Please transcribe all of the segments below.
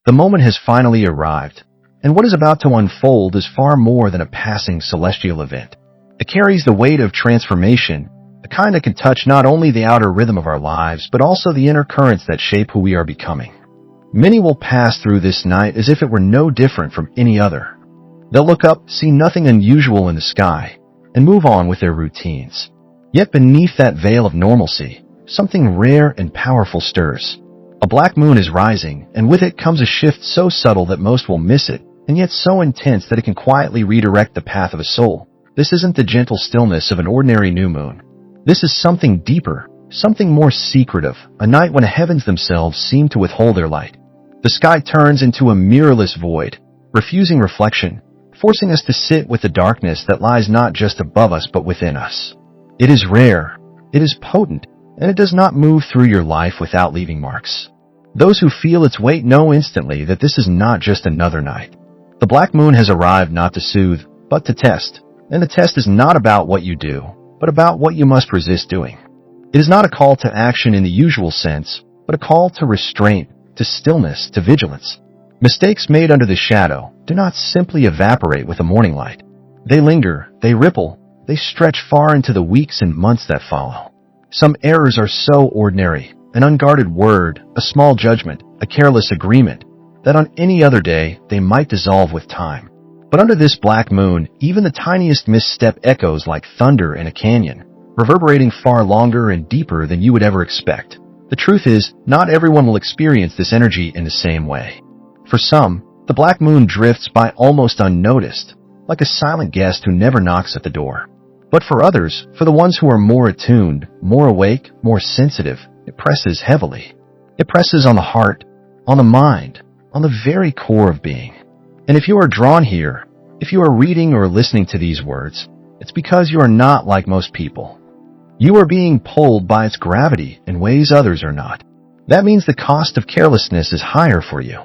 The moment has finally arrived, and what is about to unfold is far more than a passing celestial event. It carries the weight of transformation, the kind that can touch not only the outer rhythm of our lives, but also the inner currents that shape who we are becoming. Many will pass through this night as if it were no different from any other. They'll look up, see nothing unusual in the sky, and move on with their routines. Yet beneath that veil of normalcy, something rare and powerful stirs. A black moon is rising, and with it comes a shift so subtle that most will miss it, and yet so intense that it can quietly redirect the path of a soul. This isn't the gentle stillness of an ordinary new moon. This is something deeper, something more secretive, a night when the heavens themselves seem to withhold their light. The sky turns into a mirrorless void, refusing reflection, forcing us to sit with the darkness that lies not just above us but within us. It is rare, it is potent, and it does not move through your life without leaving marks. Those who feel its weight know instantly that this is not just another night. The black moon has arrived not to soothe, but to test. And the test is not about what you do, but about what you must resist doing. It is not a call to action in the usual sense, but a call to restraint, to stillness, to vigilance. Mistakes made under the shadow do not simply evaporate with the morning light. They linger, they ripple, they stretch far into the weeks and months that follow. Some errors are so ordinary, an unguarded word, a small judgment, a careless agreement, that on any other day they might dissolve with time. But under this black moon, even the tiniest misstep echoes like thunder in a canyon, reverberating far longer and deeper than you would ever expect. The truth is, not everyone will experience this energy in the same way. For some, the black moon drifts by almost unnoticed, like a silent guest who never knocks at the door. But for others, for the ones who are more attuned, more awake, more sensitive, it presses heavily. It presses on the heart, on the mind, on the very core of being. And if you are drawn here, if you are reading or listening to these words, it's because you are not like most people. You are being pulled by its gravity in ways others are not. That means the cost of carelessness is higher for you.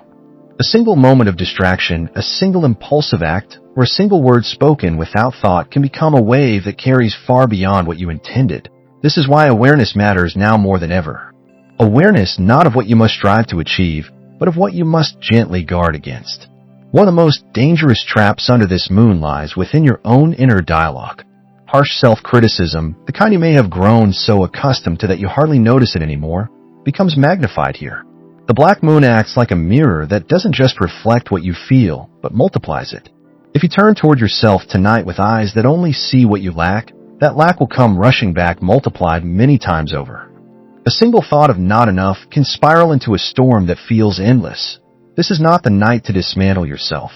A single moment of distraction, a single impulsive act, or a single word spoken without thought can become a wave that carries far beyond what you intended. This is why awareness matters now more than ever. Awareness not of what you must strive to achieve, but of what you must gently guard against. One of the most dangerous traps under this moon lies within your own inner dialogue. Harsh self-criticism, the kind you may have grown so accustomed to that you hardly notice it anymore, becomes magnified here. The black moon acts like a mirror that doesn't just reflect what you feel, but multiplies it. If you turn toward yourself tonight with eyes that only see what you lack, that lack will come rushing back multiplied many times over. A single thought of not enough can spiral into a storm that feels endless. This is not the night to dismantle yourself.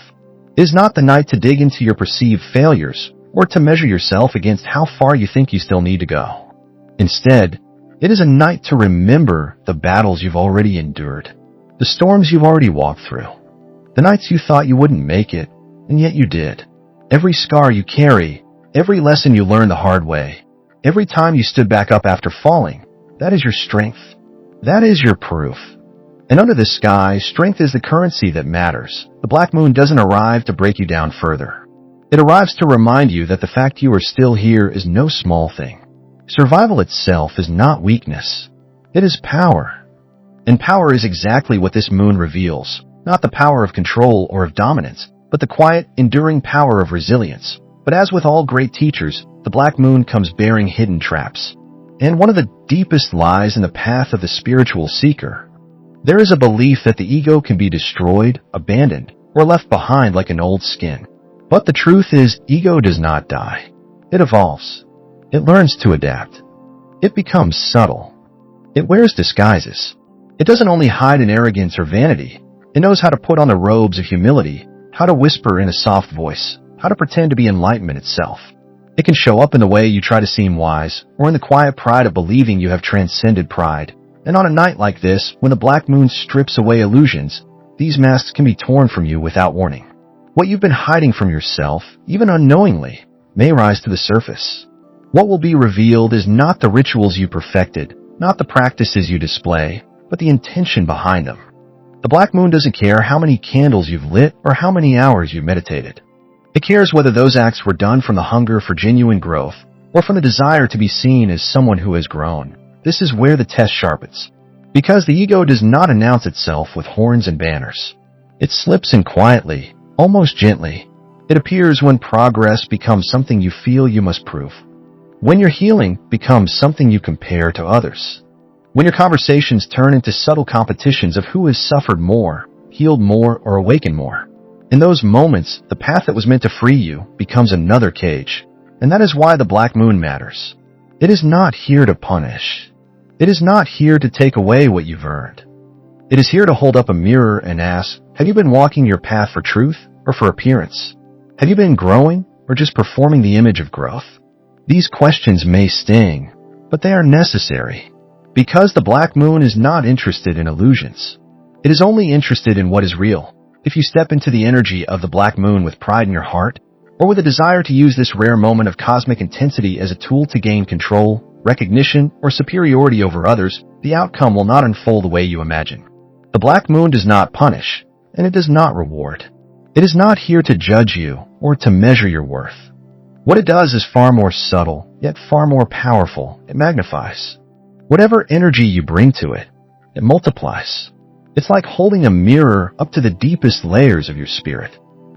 It is not the night to dig into your perceived failures or to measure yourself against how far you think you still need to go. Instead, it is a night to remember the battles you've already endured, the storms you've already walked through, the nights you thought you wouldn't make it, and yet you did. Every scar you carry, every lesson you learned the hard way, every time you stood back up after falling, that is your strength. That is your proof. And under the sky, strength is the currency that matters. The black moon doesn't arrive to break you down further. It arrives to remind you that the fact you are still here is no small thing. Survival itself is not weakness. It is power. And power is exactly what this moon reveals. Not the power of control or of dominance, but the quiet, enduring power of resilience. But as with all great teachers, the black moon comes bearing hidden traps. And one of the deepest lies in the path of the spiritual seeker. There is a belief that the ego can be destroyed, abandoned, or left behind like an old skin. But the truth is, ego does not die. It evolves. It learns to adapt. It becomes subtle. It wears disguises. It doesn't only hide in arrogance or vanity. It knows how to put on the robes of humility, how to whisper in a soft voice, how to pretend to be enlightenment itself. It can show up in the way you try to seem wise, or in the quiet pride of believing you have transcended pride. And on a night like this, when the black moon strips away illusions, these masks can be torn from you without warning. What you've been hiding from yourself, even unknowingly, may rise to the surface. What will be revealed is not the rituals you perfected, not the practices you display, but the intention behind them. The black moon doesn't care how many candles you've lit or how many hours you've meditated. It cares whether those acts were done from the hunger for genuine growth or from the desire to be seen as someone who has grown. This is where the test sharpens. Because the ego does not announce itself with horns and banners. It slips in quietly, almost gently. It appears when progress becomes something you feel you must prove. When your healing becomes something you compare to others. When your conversations turn into subtle competitions of who has suffered more, healed more, or awakened more. In those moments, the path that was meant to free you becomes another cage. And that is why the black moon matters. It is not here to punish. It is not here to take away what you've earned. It is here to hold up a mirror and ask, have you been walking your path for truth or for appearance? Have you been growing or just performing the image of growth? These questions may sting, but they are necessary. Because the black moon is not interested in illusions. It is only interested in what is real. If you step into the energy of the black moon with pride in your heart, or with a desire to use this rare moment of cosmic intensity as a tool to gain control, recognition, or superiority over others, the outcome will not unfold the way you imagine. The black moon does not punish, and it does not reward. It is not here to judge you or to measure your worth. What it does is far more subtle, yet far more powerful. It magnifies. Whatever energy you bring to it, it multiplies. It's like holding a mirror up to the deepest layers of your spirit.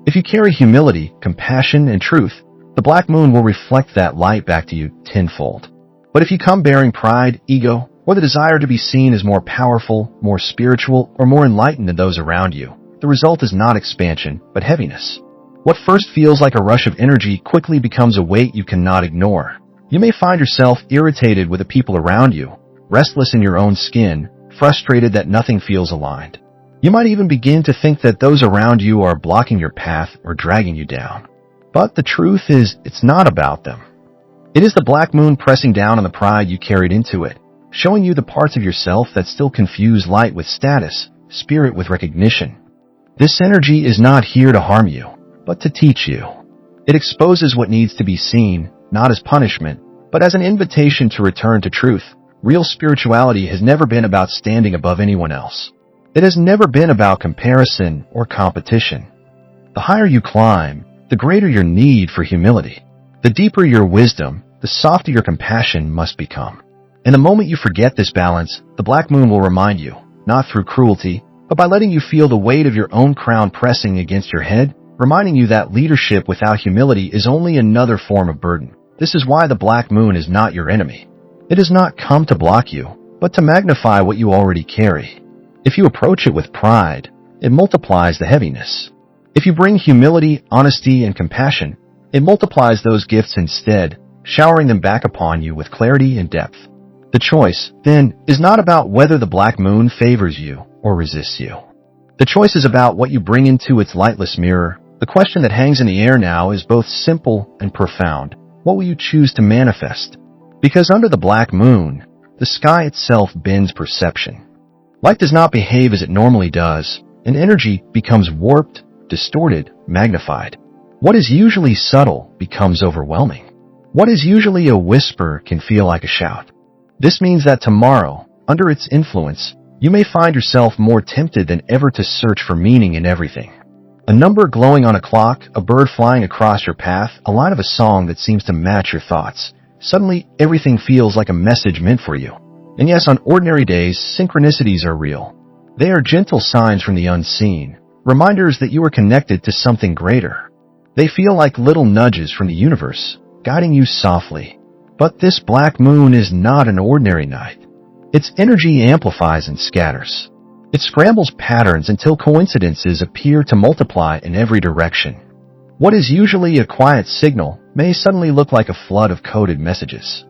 If you carry humility, compassion, and truth, the black moon will reflect that light back to you tenfold. But if you come bearing pride, ego, or the desire to be seen as more powerful, more spiritual, or more enlightened than those around you, the result is not expansion, but heaviness. What first feels like a rush of energy quickly becomes a weight you cannot ignore. You may find yourself irritated with the people around you, restless in your own skin, frustrated that nothing feels aligned. You might even begin to think that those around you are blocking your path or dragging you down. But the truth is, it's not about them. It is the black moon pressing down on the pride you carried into it, showing you the parts of yourself that still confuse light with status, spirit with recognition. This energy is not here to harm you, but to teach you. It exposes what needs to be seen, not as punishment, but as an invitation to return to truth. Real spirituality has never been about standing above anyone else. It has never been about comparison or competition. The higher you climb, the greater your need for humility. The deeper your wisdom, the softer your compassion must become. And the moment you forget this balance, the black moon will remind you, not through cruelty, but by letting you feel the weight of your own crown pressing against your head, reminding you that leadership without humility is only another form of burden. This is why the black moon is not your enemy. It has not come to block you, but to magnify what you already carry. If you approach it with pride, it multiplies the heaviness. If you bring humility, honesty, and compassion, it multiplies those gifts instead, showering them back upon you with clarity and depth. The choice, then, is not about whether the black moon favors you or resists you. The choice is about what you bring into its lightless mirror. The question that hangs in the air now is both simple and profound. What will you choose to manifest? Because under the black moon, the sky itself bends perception. Light does not behave as it normally does, and energy becomes warped, distorted, magnified. What is usually subtle becomes overwhelming. What is usually a whisper can feel like a shout. This means that tomorrow, under its influence, you may find yourself more tempted than ever to search for meaning in everything. A number glowing on a clock, a bird flying across your path, a line of a song that seems to match your thoughts. Suddenly, everything feels like a message meant for you. And yes, on ordinary days, synchronicities are real. They are gentle signs from the unseen, reminders that you are connected to something greater. They feel like little nudges from the universe, guiding you softly. But this black moon is not an ordinary night. Its energy amplifies and scatters. It scrambles patterns until coincidences appear to multiply in every direction. What is usually a quiet signal may suddenly look like a flood of coded messages.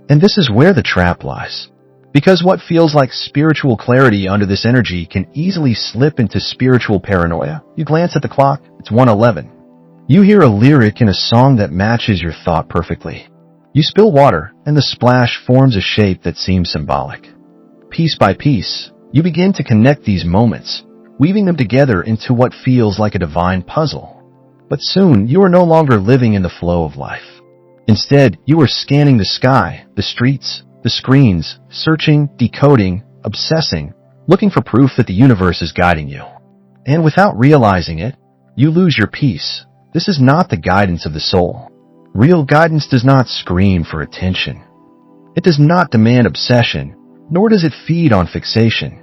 And this is where the trap lies. Because what feels like spiritual clarity under this energy can easily slip into spiritual paranoia. You glance at the clock, it's 1:11. You hear a lyric in a song that matches your thought perfectly. You spill water, and the splash forms a shape that seems symbolic. Piece by piece, you begin to connect these moments, weaving them together into what feels like a divine puzzle. But soon, you are no longer living in the flow of life. Instead, you are scanning the sky, the streets, the screens, searching, decoding, obsessing, looking for proof that the universe is guiding you. And without realizing it, you lose your peace. This is not the guidance of the soul. Real guidance does not scream for attention. It does not demand obsession, nor does it feed on fixation.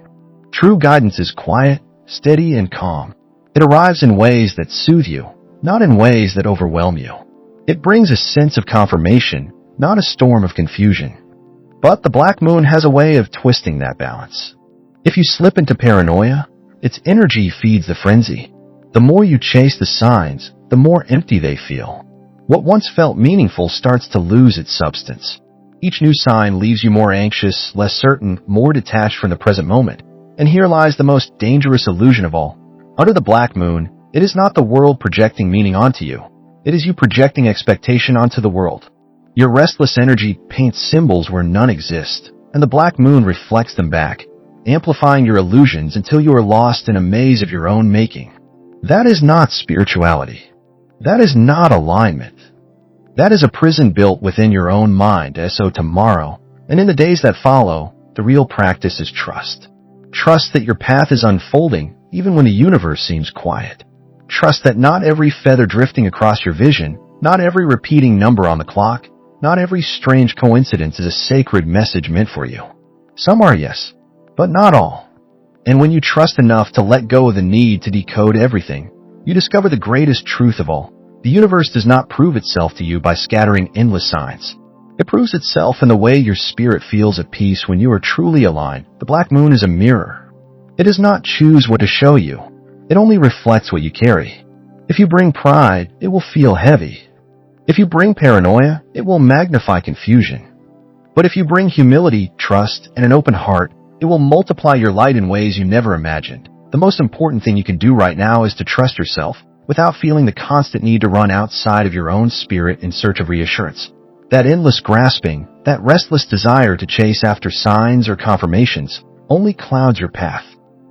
True guidance is quiet, steady, and calm. It arrives in ways that soothe you, not in ways that overwhelm you. It brings a sense of confirmation, not a storm of confusion. But the black moon has a way of twisting that balance. If you slip into paranoia, its energy feeds the frenzy. The more you chase the signs, the more empty they feel. What once felt meaningful starts to lose its substance. Each new sign leaves you more anxious, less certain, more detached from the present moment. And here lies the most dangerous illusion of all. Under the black moon, it is not the world projecting meaning onto you. It is you projecting expectation onto the world. Your restless energy paints symbols where none exist, and the black moon reflects them back, amplifying your illusions until you are lost in a maze of your own making. That is not spirituality. That is not alignment. That is a prison built within your own mind. So tomorrow, and in the days that follow, the real practice is trust. Trust that your path is unfolding even when the universe seems quiet. Trust that not every feather drifting across your vision, not every repeating number on the clock, not every strange coincidence is a sacred message meant for you. Some are, yes, but not all. And when you trust enough to let go of the need to decode everything, you discover the greatest truth of all. The universe does not prove itself to you by scattering endless signs. It proves itself in the way your spirit feels at peace when you are truly aligned. The black moon is a mirror. It does not choose what to show you. It only reflects what you carry. If you bring pride, it will feel heavy. If you bring paranoia, it will magnify confusion. But if you bring humility, trust, and an open heart, it will multiply your light in ways you never imagined. The most important thing you can do right now is to trust yourself without feeling the constant need to run outside of your own spirit in search of reassurance. That endless grasping, that restless desire to chase after signs or confirmations, only clouds your path.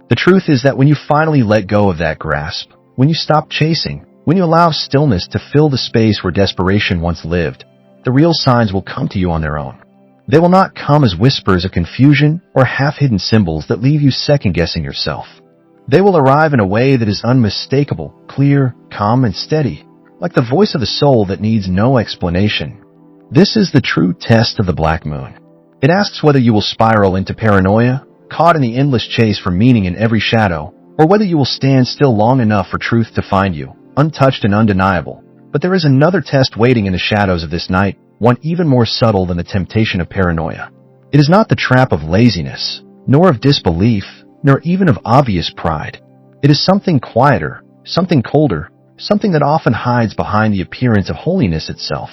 The truth is that when you finally let go of that grasp, when you stop chasing, when you allow stillness to fill the space where desperation once lived, the real signs will come to you on their own. They will not come as whispers of confusion or half-hidden symbols that leave you second-guessing yourself. They will arrive in a way that is unmistakable, clear, calm, and steady, like the voice of the soul that needs no explanation. This is the true test of the black moon. It asks whether you will spiral into paranoia, caught in the endless chase for meaning in every shadow, or whether you will stand still long enough for truth to find you, untouched and undeniable. But there is another test waiting in the shadows of this night, one even more subtle than the temptation of paranoia. It is not the trap of laziness, nor of disbelief, nor even of obvious pride. It is something quieter, something colder, something that often hides behind the appearance of holiness itself.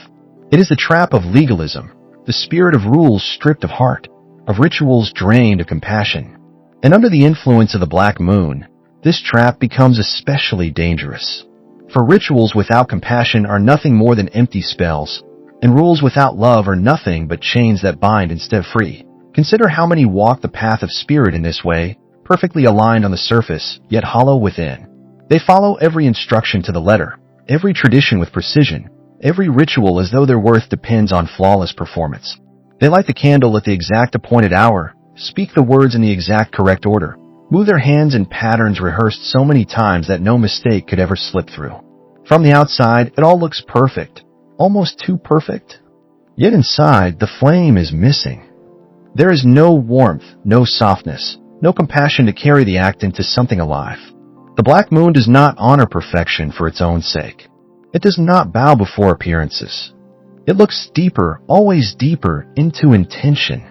It is the trap of legalism, the spirit of rules stripped of heart, of rituals drained of compassion. And under the influence of the black moon, this trap becomes especially dangerous. For rituals without compassion are nothing more than empty spells, and rules without love are nothing but chains that bind instead of free. Consider how many walk the path of spirit in this way, perfectly aligned on the surface, yet hollow within. They follow every instruction to the letter, every tradition with precision, every ritual as though their worth depends on flawless performance. They light the candle at the exact appointed hour, speak the words in the exact correct order, move their hands in patterns rehearsed so many times that no mistake could ever slip through. From the outside, it all looks perfect, almost too perfect. Yet inside, the flame is missing. There is no warmth, no softness, no compassion to carry the act into something alive. The black moon does not honor perfection for its own sake. It does not bow before appearances. It looks deeper, always deeper, into intention.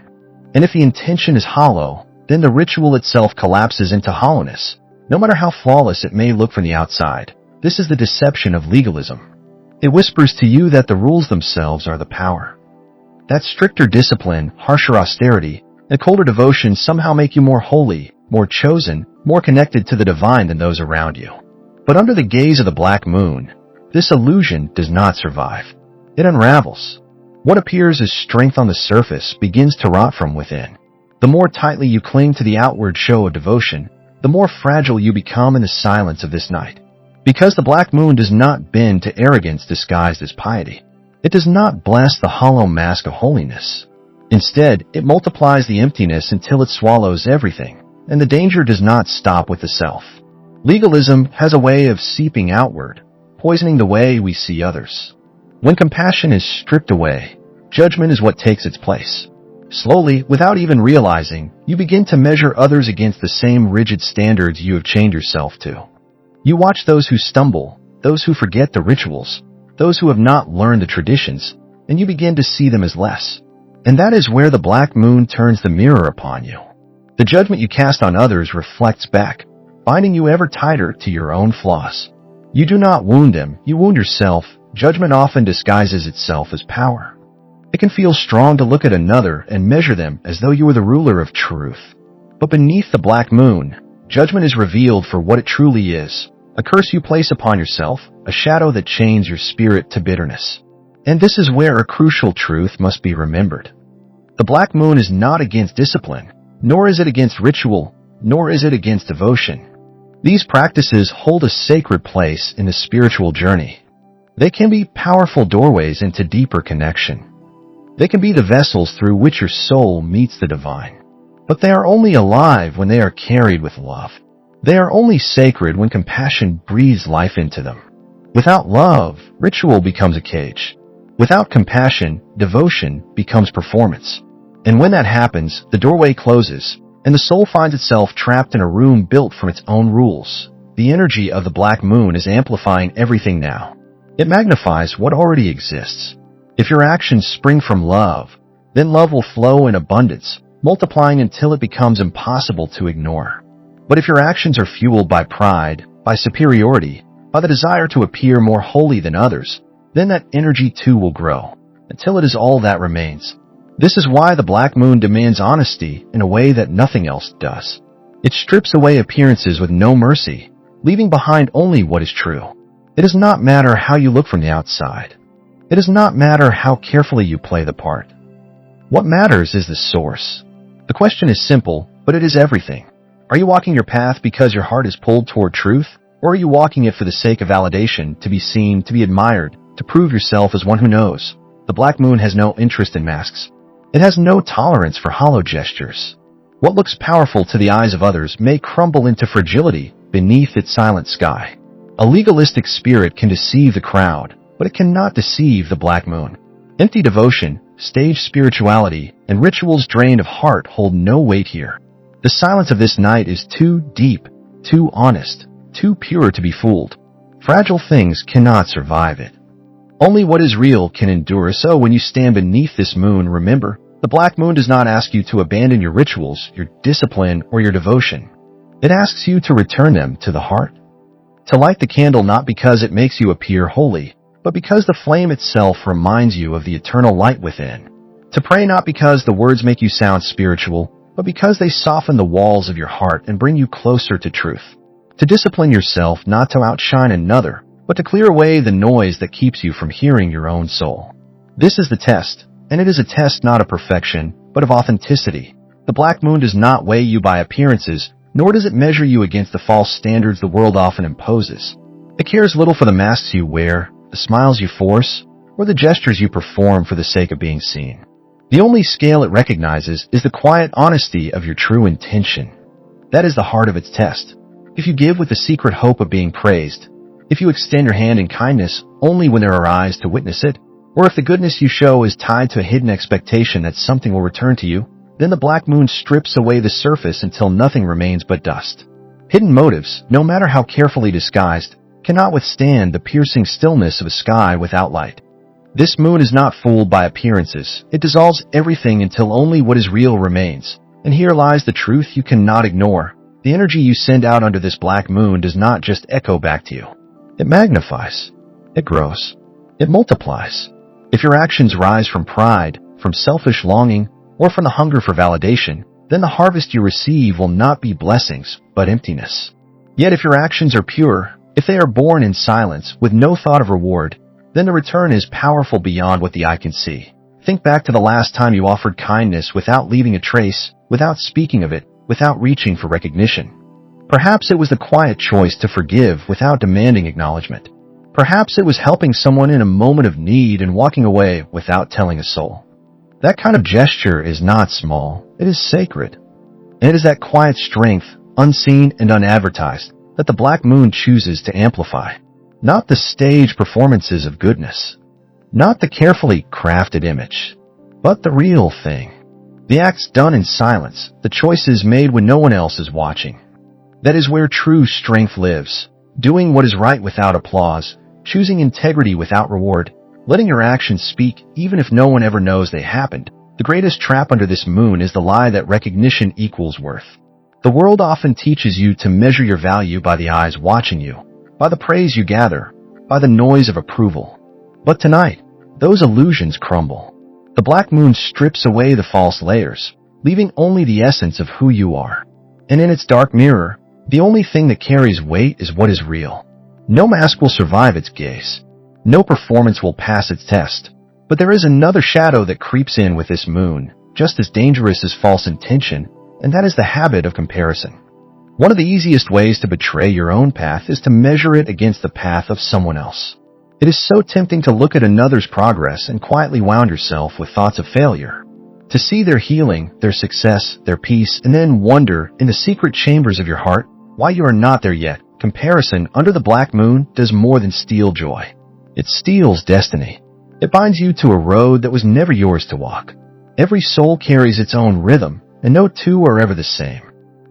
And if the intention is hollow, then the ritual itself collapses into hollowness, no matter how flawless it may look from the outside. This is the deception of legalism. It whispers to you that the rules themselves are the power. That stricter discipline, harsher austerity, and colder devotion somehow make you more holy, more chosen, more connected to the divine than those around you. But under the gaze of the black moon, this illusion does not survive. It unravels. What appears as strength on the surface begins to rot from within. The more tightly you cling to the outward show of devotion, the more fragile you become in the silence of this night. Because the black moon does not bend to arrogance disguised as piety. It does not bless the hollow mask of holiness. Instead, it multiplies the emptiness until it swallows everything, and the danger does not stop with the self. Legalism has a way of seeping outward, poisoning the way we see others. When compassion is stripped away, judgment is what takes its place. Slowly, without even realizing, you begin to measure others against the same rigid standards you have chained yourself to. You watch those who stumble, those who forget the rituals, those who have not learned the traditions, and you begin to see them as less. And that is where the black moon turns the mirror upon you. The judgment you cast on others reflects back, binding you ever tighter to your own flaws. You do not wound them, you wound yourself. Judgment often disguises itself as power. It can feel strong to look at another and measure them as though you were the ruler of truth. But beneath the black moon, judgment is revealed for what it truly is, a curse you place upon yourself, a shadow that chains your spirit to bitterness. And this is where a crucial truth must be remembered. The black moon is not against discipline, nor is it against ritual, nor is it against devotion. These practices hold a sacred place in the spiritual journey. They can be powerful doorways into deeper connection. They can be the vessels through which your soul meets the divine. But they are only alive when they are carried with love. They are only sacred when compassion breathes life into them. Without love, ritual becomes a cage. Without compassion, devotion becomes performance. And when that happens, the doorway closes, and the soul finds itself trapped in a room built from its own rules. The energy of the black moon is amplifying everything now. It magnifies what already exists. If your actions spring from love, then love will flow in abundance, multiplying until it becomes impossible to ignore. But if your actions are fueled by pride, by superiority, by the desire to appear more holy than others, then that energy too will grow, until it is all that remains. This is why the black moon demands honesty in a way that nothing else does. It strips away appearances with no mercy, leaving behind only what is true. It does not matter how you look from the outside. It does not matter how carefully you play the part. What matters is the source. The question is simple, but it is everything. Are you walking your path because your heart is pulled toward truth, or are you walking it for the sake of validation, to be seen, to be admired, to prove yourself as one who knows? The black moon has no interest in masks. It has no tolerance for hollow gestures. What looks powerful to the eyes of others may crumble into fragility beneath its silent sky. A legalistic spirit can deceive the crowd, but it cannot deceive the black moon. Empty devotion, staged spirituality, and rituals drained of heart hold no weight here. The silence of this night is too deep, too honest, too pure to be fooled. Fragile things cannot survive it. Only what is real can endure. So when you stand beneath this moon, remember, the black moon does not ask you to abandon your rituals, your discipline, or your devotion. It asks you to return them to the heart. To light the candle not because it makes you appear holy, but because the flame itself reminds you of the eternal light within. To pray not because the words make you sound spiritual, but because they soften the walls of your heart and bring you closer to truth. To discipline yourself not to outshine another, but to clear away the noise that keeps you from hearing your own soul. This is the test, and it is a test not of perfection, but of authenticity. The black moon does not weigh you by appearances, nor does it measure you against the false standards the world often imposes. It cares little for the masks you wear, the smiles you force, or the gestures you perform for the sake of being seen. The only scale it recognizes is the quiet honesty of your true intention. That is the heart of its test. If you give with the secret hope of being praised, if you extend your hand in kindness only when there are eyes to witness it, or if the goodness you show is tied to a hidden expectation that something will return to you, then the black moon strips away the surface until nothing remains but dust. Hidden motives, no matter how carefully disguised, cannot withstand the piercing stillness of a sky without light. This moon is not fooled by appearances. It dissolves everything until only what is real remains. And here lies the truth you cannot ignore. The energy you send out under this black moon does not just echo back to you. It magnifies. It grows. It multiplies. If your actions rise from pride, from selfish longing, or from the hunger for validation, then the harvest you receive will not be blessings, but emptiness. Yet if your actions are pure, if they are born in silence, with no thought of reward, then the return is powerful beyond what the eye can see. Think back to the last time you offered kindness without leaving a trace, without speaking of it, without reaching for recognition. Perhaps it was the quiet choice to forgive without demanding acknowledgement. Perhaps it was helping someone in a moment of need and walking away without telling a soul. That kind of gesture is not small, it is sacred. And it is that quiet strength, unseen and unadvertised, that the black moon chooses to amplify. Not the staged performances of goodness, not the carefully crafted image, but the real thing. The acts done in silence, the choices made when no one else is watching. That is where true strength lives. doing what is right without applause, choosing integrity without reward, letting your actions speak even if no one ever knows they happened. The greatest trap under this moon is the lie that recognition equals worth. The world often teaches you to measure your value by the eyes watching you, by the praise you gather, by the noise of approval. But tonight, those illusions crumble. The black moon strips away the false layers, leaving only the essence of who you are. And in its dark mirror, the only thing that carries weight is what is real. No mask will survive its gaze. No performance will pass its test. But there is another shadow that creeps in with this moon, just as dangerous as false intention, and that is the habit of comparison. One of the easiest ways to betray your own path is to measure it against the path of someone else. It is so tempting to look at another's progress and quietly wound yourself with thoughts of failure. To see their healing, their success, their peace, and then wonder in the secret chambers of your heart why you are not there yet. Comparison under the black moon does more than steal joy. It steals destiny. It binds you to a road that was never yours to walk. Every soul carries its own rhythm, and no two are ever the same.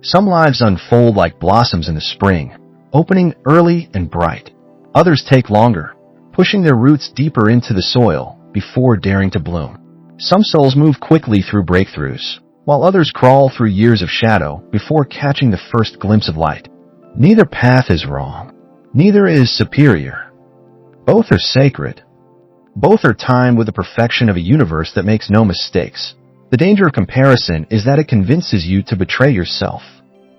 Some lives unfold like blossoms in the spring, opening early and bright. Others take longer, pushing their roots deeper into the soil before daring to bloom. Some souls move quickly through breakthroughs, while others crawl through years of shadow before catching the first glimpse of light. Neither path is wrong. Neither is superior. Both are sacred. Both are timed with the perfection of a universe that makes no mistakes. The danger of comparison is that it convinces you to betray yourself.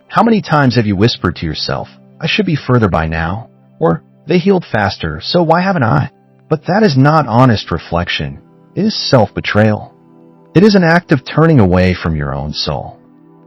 How many times have you whispered to yourself, "I should be further by now," or "They healed faster, so why haven't I?" But that is not honest reflection. It is self-betrayal. It is an act of turning away from your own soul.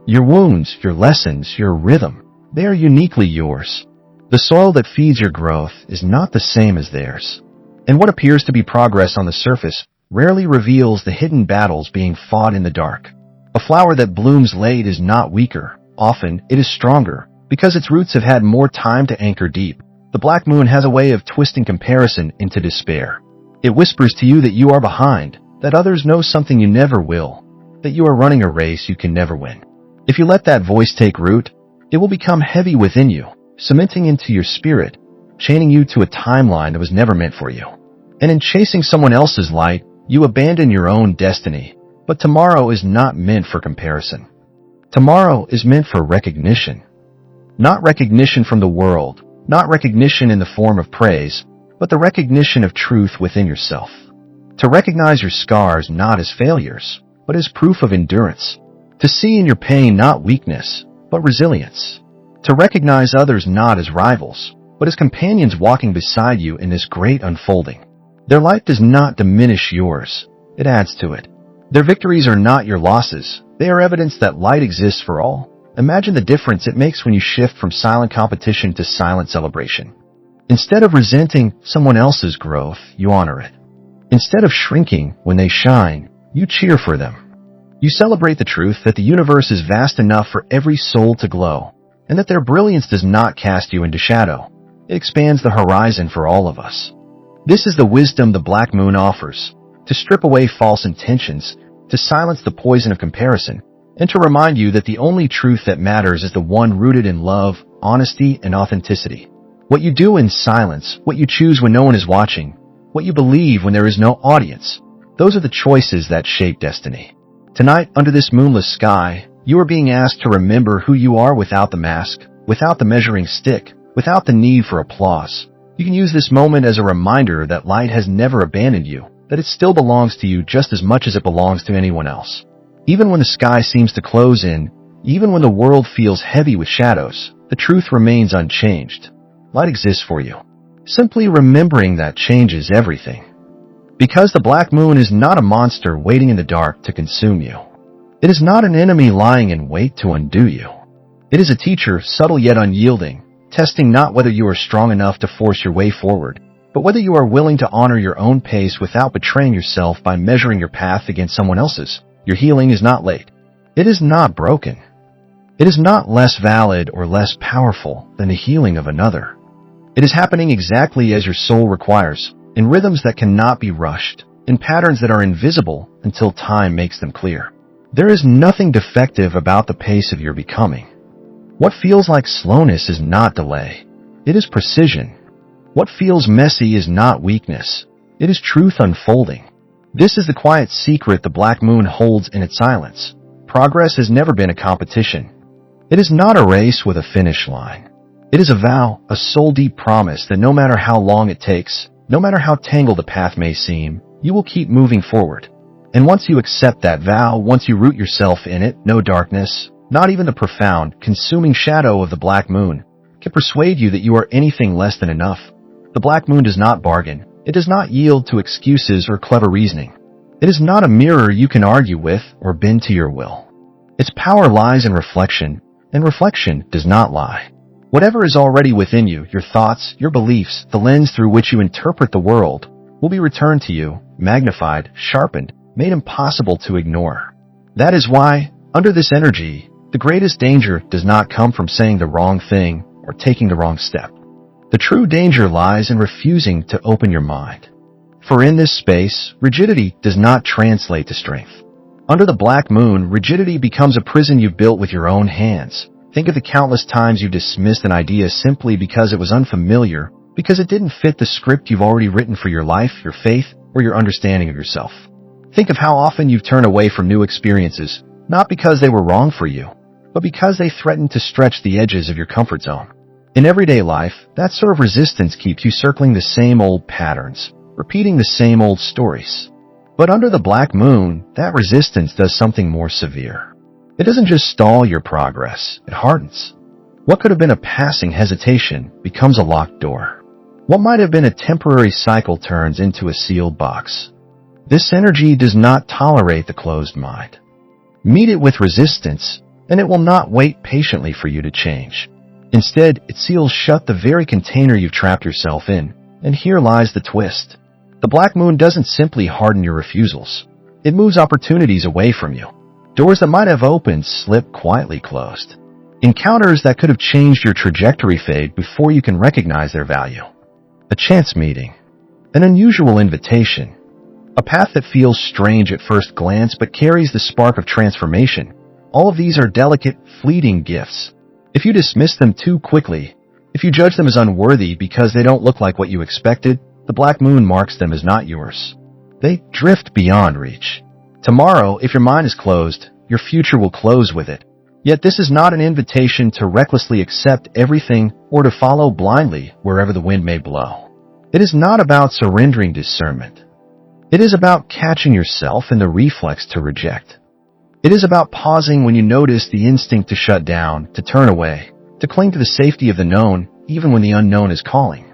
Your wounds, your lessons, your rhythm, they are uniquely yours. The soil that feeds your growth is not the same as theirs. And what appears to be progress on the surface rarely reveals the hidden battles being fought in the dark. A flower that blooms late is not weaker. Often, it is stronger, because its roots have had more time to anchor deep. The black moon has a way of twisting comparison into despair. It whispers to you that you are behind, that others know something you never will, that you are running a race you can never win. If you let that voice take root, it will become heavy within you, cementing into your spirit, chaining you to a timeline that was never meant for you. And in chasing someone else's light, you abandon your own destiny. But tomorrow is not meant for comparison. Tomorrow is meant for recognition. Not recognition from the world, not recognition in the form of praise, but the recognition of truth within yourself. To recognize your scars not as failures, but as proof of endurance. To see in your pain not weakness, but resilience. To recognize others not as rivals, but as companions walking beside you in this great unfolding. Their light does not diminish yours, it adds to it. Their victories are not your losses, they are evidence that light exists for all. Imagine the difference it makes when you shift from silent competition to silent celebration. Instead of resenting someone else's growth, you honor it. Instead of shrinking when they shine, you cheer for them. You celebrate the truth that the universe is vast enough for every soul to glow, and that their brilliance does not cast you into shadow. It expands the horizon for all of us. This is the wisdom the black moon offers, to strip away false intentions, to silence the poison of comparison, and to remind you that the only truth that matters is the one rooted in love, honesty, and authenticity. What you do in silence, what you choose when no one is watching, what you believe when there is no audience, those are the choices that shape destiny. Tonight, under this moonless sky, you are being asked to remember who you are without the mask, without the measuring stick, without the need for applause. You can use this moment as a reminder that light has never abandoned you, that it still belongs to you just as much as it belongs to anyone else. Even when the sky seems to close in, even when the world feels heavy with shadows, the truth remains unchanged. Light exists for you. Simply remembering that changes everything. Because the black moon is not a monster waiting in the dark to consume you. It is not an enemy lying in wait to undo you. It is a teacher, subtle yet unyielding, testing not whether you are strong enough to force your way forward, but whether you are willing to honor your own pace without betraying yourself by measuring your path against someone else's. Your healing is not late. It is not broken. It is not less valid or less powerful than the healing of another. It is happening exactly as your soul requires, in rhythms that cannot be rushed, in patterns that are invisible until time makes them clear. There is nothing defective about the pace of your becoming. What feels like slowness is not delay. it is precision. What feels messy is not weakness. It is truth unfolding. This is the quiet secret the black moon holds in its silence. Progress has never been a competition. It is not a race with a finish line. It is a vow, a soul-deep promise that no matter how long it takes, no matter how tangled the path may seem, you will keep moving forward. And once you accept that vow, once you root yourself in it, no darkness, not even the profound, consuming shadow of the black moon, can persuade you that you are anything less than enough. The black moon does not bargain. It does not yield to excuses or clever reasoning. It is not a mirror you can argue with or bend to your will. Its power lies in reflection, and reflection does not lie. Whatever is already within you, your thoughts, your beliefs, the lens through which you interpret the world, will be returned to you, magnified, sharpened, made impossible to ignore. That is why, under this energy, the greatest danger does not come from saying the wrong thing or taking the wrong step. The true danger lies in refusing to open your mind. For in this space, rigidity does not translate to strength. Under the black moon, rigidity becomes a prison you built with your own hands. Think of the countless times you dismissed an idea simply because it was unfamiliar, because it didn't fit the script you've already written for your life, your faith, or your understanding of yourself. Think of how often you've turned away from new experiences, not because they were wrong for you, but because they threatened to stretch the edges of your comfort zone. In everyday life, that sort of resistance keeps you circling the same old patterns, repeating the same old stories. But under the black moon, that resistance does something more severe. It doesn't just stall your progress, it hardens. What could have been a passing hesitation becomes a locked door. What might have been a temporary cycle turns into a sealed box. This energy does not tolerate the closed mind. Meet it with resistance, and it will not wait patiently for you to change. Instead, it seals shut the very container you've trapped yourself in, and here lies the twist. The black moon doesn't simply harden your refusals. It moves opportunities away from you. Doors that might have opened slip quietly closed. Encounters that could have changed your trajectory fade before you can recognize their value. A chance meeting. An unusual invitation. A path that feels strange at first glance but carries the spark of transformation. All of these are delicate, fleeting gifts. If you dismiss them too quickly, if you judge them as unworthy because they don't look like what you expected, the black moon marks them as not yours. They drift beyond reach. Tomorrow, if your mind is closed, your future will close with it. Yet this is not an invitation to recklessly accept everything or to follow blindly wherever the wind may blow. It is not about surrendering discernment. It is about catching yourself in the reflex to reject. It is about pausing when you notice the instinct to shut down, to turn away, to cling to the safety of the known, even when the unknown is calling.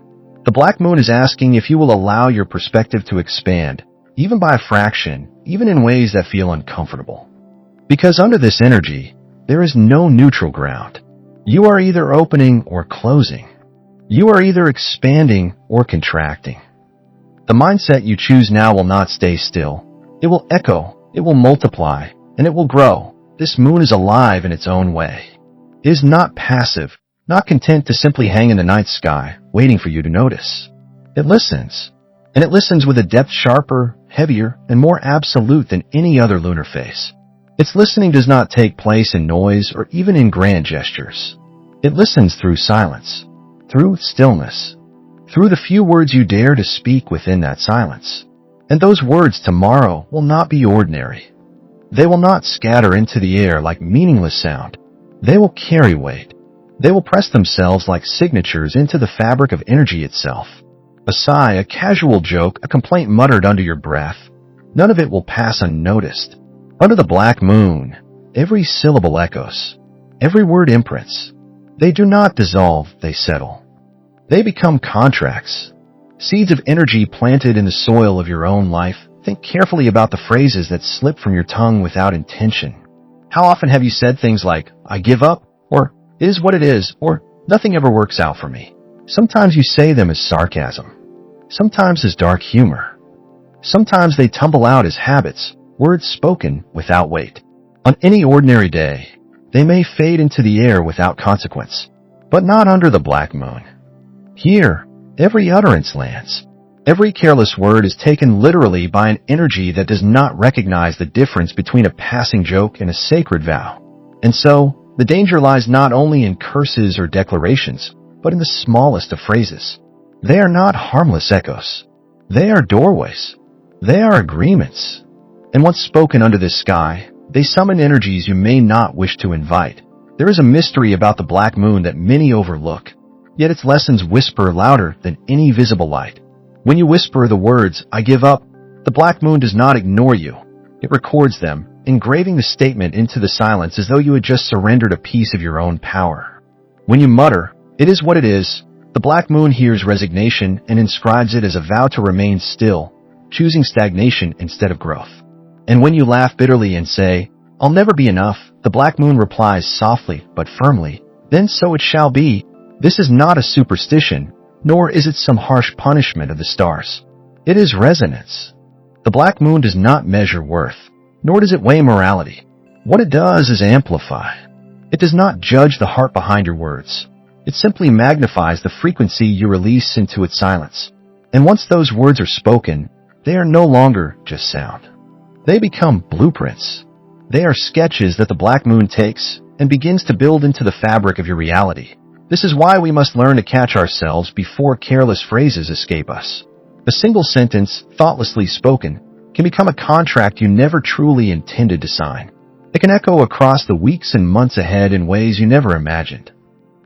The black moon is asking if you will allow your perspective to expand, even by a fraction, even in ways that feel uncomfortable. Because under this energy, there is no neutral ground. You are either opening or closing. You are either expanding or contracting. The mindset you choose now will not stay still. It will echo, it will multiply, and it will grow. This moon is alive in its own way. It is not passive, not content to simply hang in the night sky, waiting for you to notice. It listens, and it listens with a depth sharper, heavier, and more absolute than any other lunar face. Its listening does not take place in noise or even in grand gestures. It listens through silence, through stillness, through the few words you dare to speak within that silence. And those words tomorrow will not be ordinary. They will not scatter into the air like meaningless sound. They will carry weight. They will press themselves like signatures into the fabric of energy itself. A sigh, a casual joke, a complaint muttered under your breath, none of it will pass unnoticed. Under the black moon, every syllable echoes. Every word imprints. They do not dissolve, they settle. They become contracts. Seeds of energy planted in the soil of your own life. Think carefully about the phrases that slip from your tongue without intention. How often have you said things like, I give up, or it is what it is, or nothing ever works out for me? Sometimes you say them as sarcasm. Sometimes as dark humor. Sometimes they tumble out as habits, words spoken without weight. On any ordinary day, they may fade into the air without consequence, but not under the black moon. Here, every utterance lands. Every careless word is taken literally by an energy that does not recognize the difference between a passing joke and a sacred vow. And so, the danger lies not only in curses or declarations, but in the smallest of phrases. They are not harmless echoes. They are doorways. They are agreements. And once spoken under this sky, they summon energies you may not wish to invite. There is a mystery about the black moon that many overlook, yet its lessons whisper louder than any visible light. When you whisper the words, "I give up," the black moon does not ignore you. It records them, engraving the statement into the silence as though you had just surrendered a piece of your own power. When you mutter, "It is what it is," the black moon hears resignation and inscribes it as a vow to remain still, choosing stagnation instead of growth. And when you laugh bitterly and say, "I'll never be enough," the black moon replies softly but firmly, "Then so it shall be." This is not a superstition, nor is it some harsh punishment of the stars. It is resonance. The black moon does not measure worth, nor does it weigh morality. What it does is amplify. It does not judge the heart behind your words. It simply magnifies the frequency you release into its silence. And once those words are spoken, they are no longer just sound. They become blueprints. They are sketches that the black moon takes and begins to build into the fabric of your reality. This is why we must learn to catch ourselves before careless phrases escape us. A single sentence, thoughtlessly spoken, can become a contract you never truly intended to sign. It can echo across the weeks and months ahead in ways you never imagined.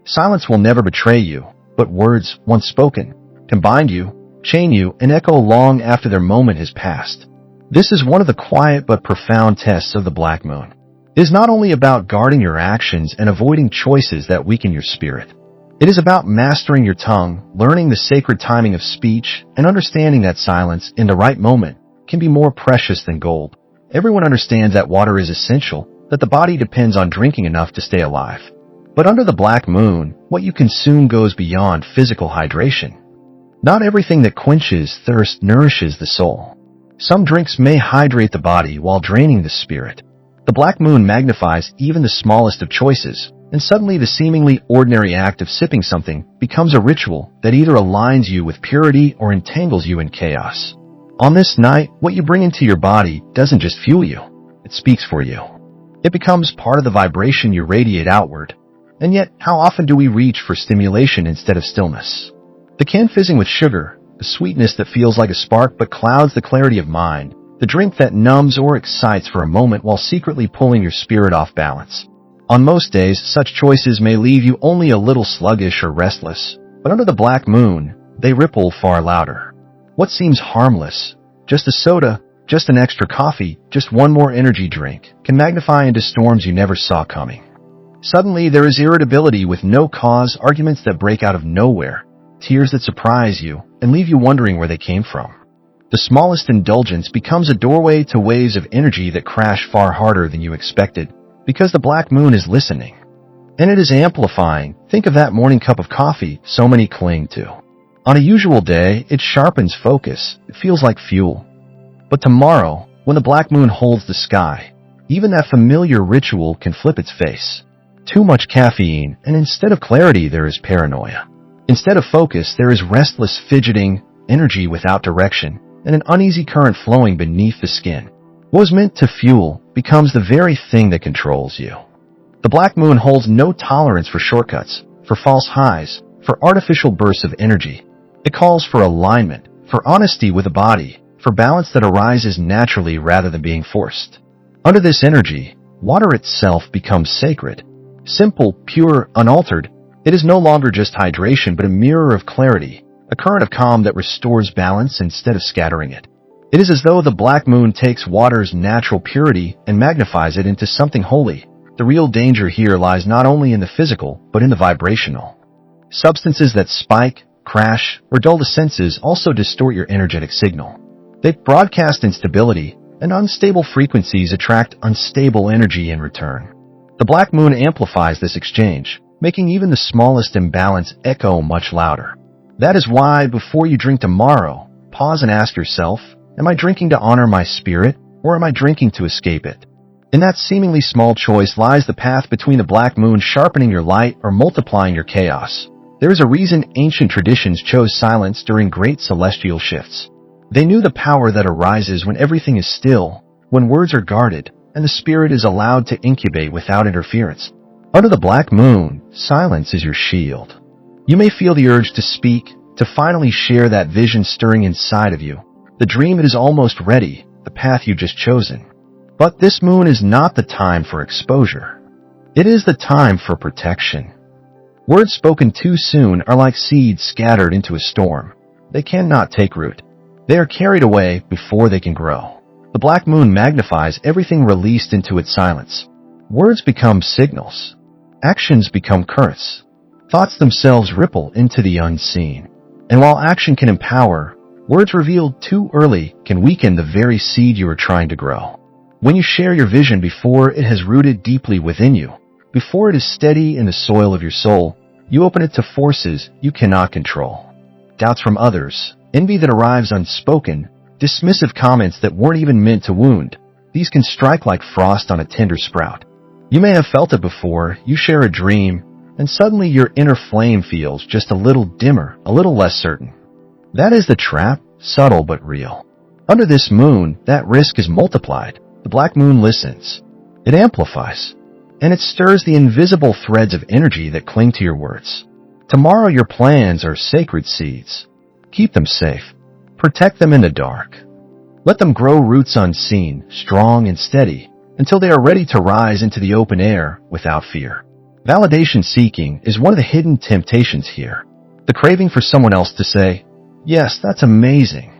Silence will never betray you, but words, once spoken, can bind you, chain you, and echo long after their moment has passed. This is one of the quiet but profound tests of the black moon. It is not only about guarding your actions and avoiding choices that weaken your spirit. It is about mastering your tongue, learning the sacred timing of speech, and understanding that silence, in the right moment, can be more precious than gold. Everyone understands that water is essential, that the body depends on drinking enough to stay alive. But under the black moon, what you consume goes beyond physical hydration. Not everything that quenches thirst nourishes the soul. Some drinks may hydrate the body while draining the spirit. The black moon magnifies even the smallest of choices, and suddenly the seemingly ordinary act of sipping something becomes a ritual that either aligns you with purity or entangles you in chaos. On this night, what you bring into your body doesn't just fuel you, it speaks for you. It becomes part of the vibration you radiate outward. And yet, how often do we reach for stimulation instead of stillness? The can fizzing with sugar, the sweetness that feels like a spark but clouds the clarity of mind, the drink that numbs or excites for a moment while secretly pulling your spirit off balance. On most days, such choices may leave you only a little sluggish or restless, but under the black moon, they ripple far louder. What seems harmless, just a soda, just an extra coffee, just one more energy drink, can magnify into storms you never saw coming. Suddenly, there is irritability with no cause, arguments that break out of nowhere, tears that surprise you and leave you wondering where they came from. The smallest indulgence becomes a doorway to waves of energy that crash far harder than you expected, because the black moon is listening. And it is amplifying. Think of that morning cup of coffee so many cling to. On a usual day, it sharpens focus. It feels like fuel. But tomorrow, when the black moon holds the sky, even that familiar ritual can flip its face. Too much caffeine, and instead of clarity, there is paranoia. Instead of focus, there is restless fidgeting, energy without direction, and an uneasy current flowing beneath the skin. What was meant to fuel becomes the very thing that controls you. The black moon holds no tolerance for shortcuts, for false highs, for artificial bursts of energy. It calls for alignment, for honesty with the body, for balance that arises naturally rather than being forced. Under this energy, water itself becomes sacred. Simple, pure, unaltered, it is no longer just hydration but a mirror of clarity, a current of calm that restores balance instead of scattering it. It is as though the black moon takes water's natural purity and magnifies it into something holy. The real danger here lies not only in the physical, but in the vibrational. Substances that spike, crash, or dull the senses also distort your energetic signal. They broadcast instability, and unstable frequencies attract unstable energy in return. The black moon amplifies this exchange, making even the smallest imbalance echo much louder. That is why, before you drink tomorrow, pause and ask yourself, am I drinking to honor my spirit, or am I drinking to escape it? In that seemingly small choice lies the path between the black moon sharpening your light or multiplying your chaos. There is a reason ancient traditions chose silence during great celestial shifts. They knew the power that arises when everything is still, when words are guarded, and the spirit is allowed to incubate without interference. Under the black moon, silence is your shield. You may feel the urge to speak, to finally share that vision stirring inside of you, the dream that is almost ready, the path you've just chosen. But this moon is not the time for exposure. It is the time for protection. Words spoken too soon are like seeds scattered into a storm. They cannot take root. They are carried away before they can grow. The black moon magnifies everything released into its silence. Words become signals. Actions become currents. Thoughts themselves ripple into the unseen. And while action can empower, words revealed too early can weaken the very seed you are trying to grow. When you share your vision before it has rooted deeply within you, before it is steady in the soil of your soul, you open it to forces you cannot control. Doubts from others, envy that arrives unspoken, dismissive comments that weren't even meant to wound. These can strike like frost on a tender sprout. You may have felt it before. You share a dream, and suddenly your inner flame feels just a little dimmer, a little less certain. That is the trap, subtle but real. Under this moon, that risk is multiplied. The black moon listens. It amplifies. And it stirs the invisible threads of energy that cling to your words. Tomorrow your plans are sacred seeds. Keep them safe. Protect them in the dark. Let them grow roots unseen, strong and steady, until they are ready to rise into the open air without fear. Validation seeking is one of the hidden temptations here. The craving for someone else to say, "Yes, that's amazing.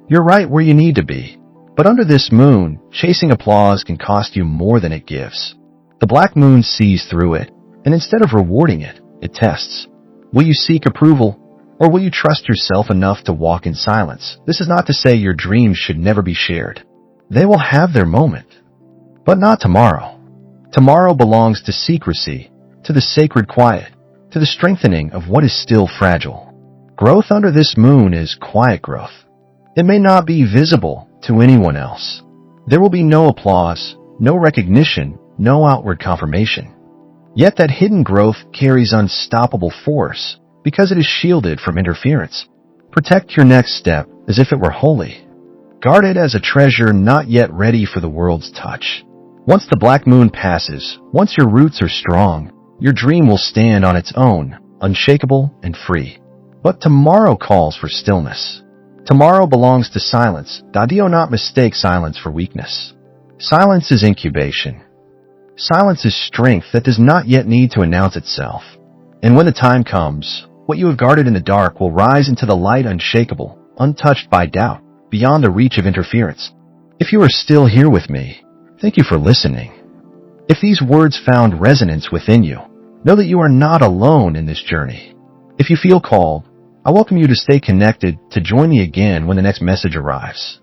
You're right where you need to be." But under this moon, chasing applause can cost you more than it gives. The black moon sees through it, and instead of rewarding it, it tests. Will you seek approval, or will you trust yourself enough to walk in silence? This is not to say your dreams should never be shared. They will have their moment. But not tomorrow. Tomorrow belongs to secrecy, to the sacred quiet, to the strengthening of what is still fragile. Growth under this moon is quiet growth. It may not be visible to anyone else. There will be no applause, no recognition, no outward confirmation. Yet that hidden growth carries unstoppable force because it is shielded from interference. Protect your next step as if it were holy. Guard it as a treasure not yet ready for the world's touch. Once the black moon passes, once your roots are strong, your dream will stand on its own, unshakable and free. But tomorrow calls for stillness. Tomorrow belongs to silence. Do not mistake silence for weakness. Silence is incubation. Silence is strength that does not yet need to announce itself. And when the time comes, what you have guarded in the dark will rise into the light unshakable, untouched by doubt, beyond the reach of interference. If you are still here with me, thank you for listening. If these words found resonance within you, know that you are not alone in this journey. If you feel called, I welcome you to stay connected, to join me again when the next message arrives.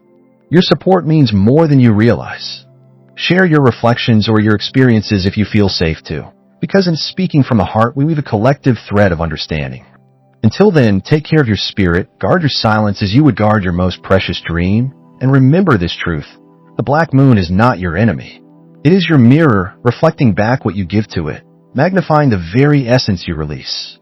Your support means more than you realize. Share your reflections or your experiences if you feel safe to, because in speaking from the heart, we weave a collective thread of understanding. Until then, take care of your spirit, guard your silence as you would guard your most precious dream, and remember this truth. The black moon is not your enemy. It is your mirror, reflecting back what you give to it, magnifying the very essence you release.